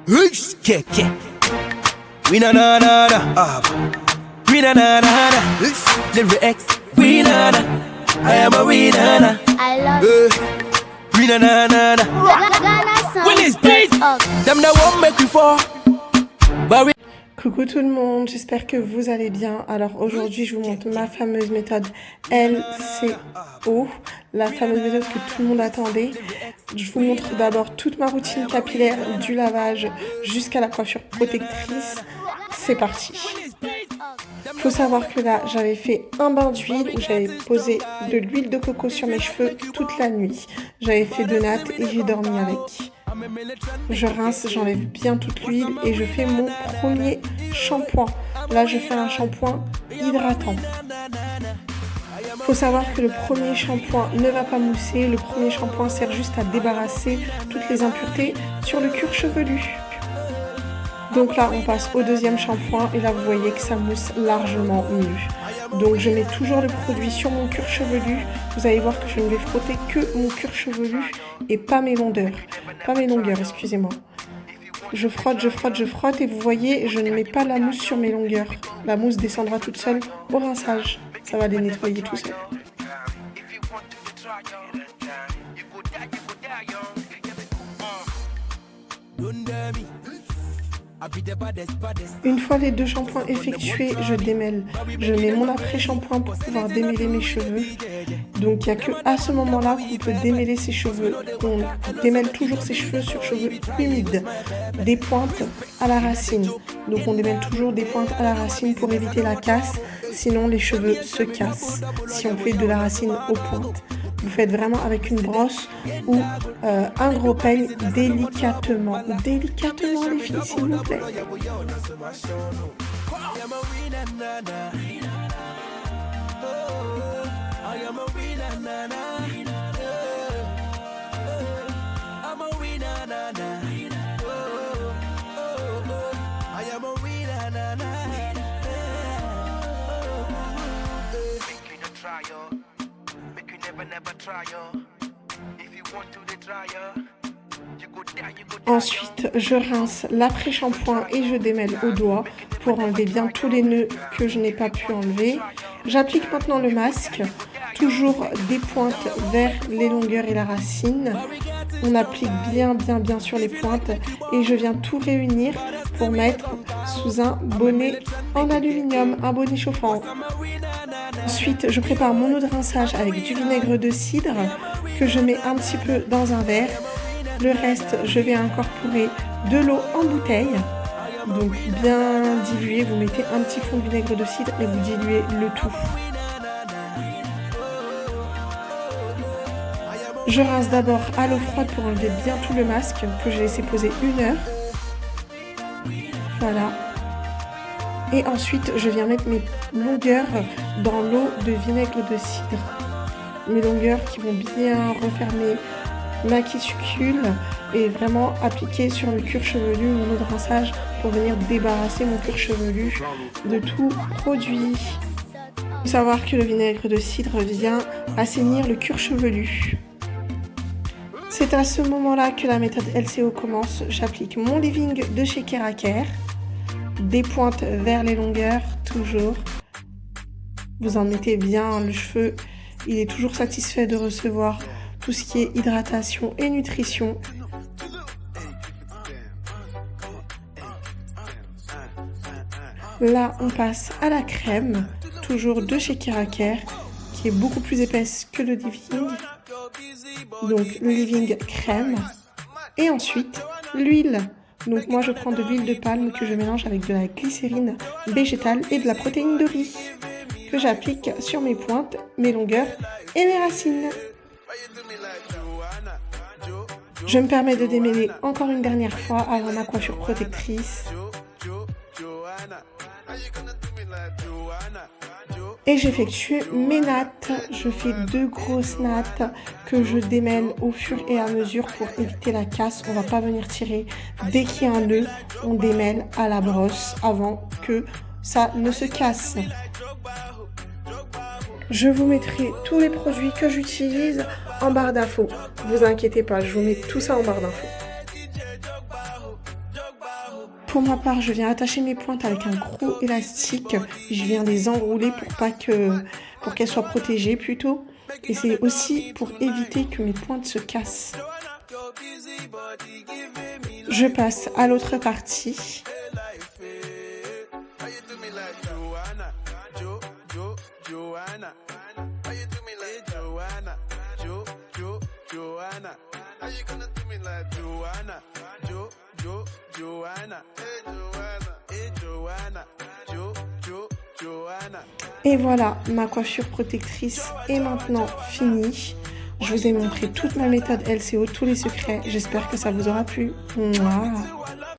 We na na na na. We na na na na. Lyrics. We na na. I am a we na na. I love it. We na na na na. Ghana song. When it's beat, them that won't make you fall. But we Coucou tout le monde, j'espère que vous allez bien. Alors aujourd'hui je vous montre ma fameuse méthode LCO, la fameuse méthode que tout le monde attendait. Je vous montre d'abord toute ma routine capillaire, du lavage jusqu'à la coiffure protectrice. C'est parti. Faut savoir que là j'avais fait un bain d'huile où j'avais posé de l'huile de coco sur mes cheveux toute la nuit. J'avais fait de nattes et j'ai dormi avec. Je rince, j'enlève bien toute l'huile et je fais mon premier shampoing. Là, je fais un shampoing hydratant. Faut savoir que le premier shampoing ne va pas mousser. Le premier shampoing sert juste à débarrasser toutes les impuretés sur le cuir chevelu. Donc là, on passe au deuxième shampoing et là, vous voyez que ça mousse largement mieux. Donc je mets toujours le produit sur mon cuir chevelu. Vous allez voir que je ne vais frotter que mon cuir chevelu et pas mes longueurs. Pas mes longueurs, excusez-moi. Je frotte, je frotte, je frotte et vous voyez, je ne mets pas la mousse sur mes longueurs. La mousse descendra toute seule au rinçage. Ça va les nettoyer tout seul. Une fois les deux shampoings effectués, je démêle. Je mets mon après-shampoing pour pouvoir démêler mes cheveux. Donc il n'y a que à ce moment-là qu'on peut démêler ses cheveux. On démêle toujours ses cheveux sur cheveux humides, des pointes à la racine. Donc on démêle toujours des pointes à la racine pour éviter la casse, sinon les cheveux se cassent si on fait de la racine aux pointes. Vous faites vraiment avec une brosse ou un gros peigne délicatement. Délicatement les filles, s'il vous plaît. Ensuite, je rince l'après-shampoing et je démêle au doigt pour enlever bien tous les nœuds que je n'ai pas pu enlever. J'applique maintenant le masque, toujours des pointes vers les longueurs et la racine. On applique bien sur les pointes et je viens tout réunir pour mettre sous un bonnet en aluminium, un bonnet chauffant. Ensuite, je prépare mon eau de rinçage avec du vinaigre de cidre que je mets un petit peu dans un verre. Le reste, je vais incorporer de l'eau en bouteille. Donc bien dilué, vous mettez un petit fond de vinaigre de cidre et vous diluez le tout. Je rince d'abord à l'eau froide pour enlever bien tout le masque que j'ai laissé poser 1 heure. Voilà. Et ensuite, je viens mettre mes longueurs dans l'eau de vinaigre de cidre. Mes longueurs qui vont bien refermer ma cuticule et vraiment appliquer sur le cuir chevelu mon eau de rinçage pour venir débarrasser mon cuir chevelu de tout produit. Il faut savoir que le vinaigre de cidre vient assainir le cuir chevelu. C'est à ce moment-là que la méthode LCO commence. J'applique mon leave-in de chez Keraker. Des pointes vers les longueurs, toujours. Vous en mettez bien, le cheveu, il est toujours satisfait de recevoir tout ce qui est hydratation et nutrition. Là, on passe à la crème, toujours de chez Keraker, qui est beaucoup plus épaisse que le leave-in. Donc, le leave-in crème. Et ensuite, l'huile. Donc moi je prends de l'huile de palme que je mélange avec de la glycérine végétale et de la protéine de riz que j'applique sur mes pointes, mes longueurs et mes racines. Je me permets de démêler encore une dernière fois avant ma coiffure protectrice. Et j'effectue mes nattes. Je fais 2 grosses nattes que je démêle au fur et à mesure pour éviter la casse. On va pas venir tirer dès qu'il y a un nœud. On démêle à la brosse avant que ça ne se casse. Je vous mettrai tous les produits que j'utilise en barre d'infos. Vous inquiétez pas, je vous mets tout ça en barre d'infos. Pour ma part, je viens attacher mes pointes avec un gros élastique. Je viens les enrouler pour qu'elles soient protégées plutôt. Et c'est aussi pour éviter que mes pointes se cassent. Je passe à l'autre partie. Et voilà, ma coiffure protectrice est maintenant finie. Je vous ai montré toute ma méthode LCO, tous les secrets. J'espère que ça vous aura plu. Mouah.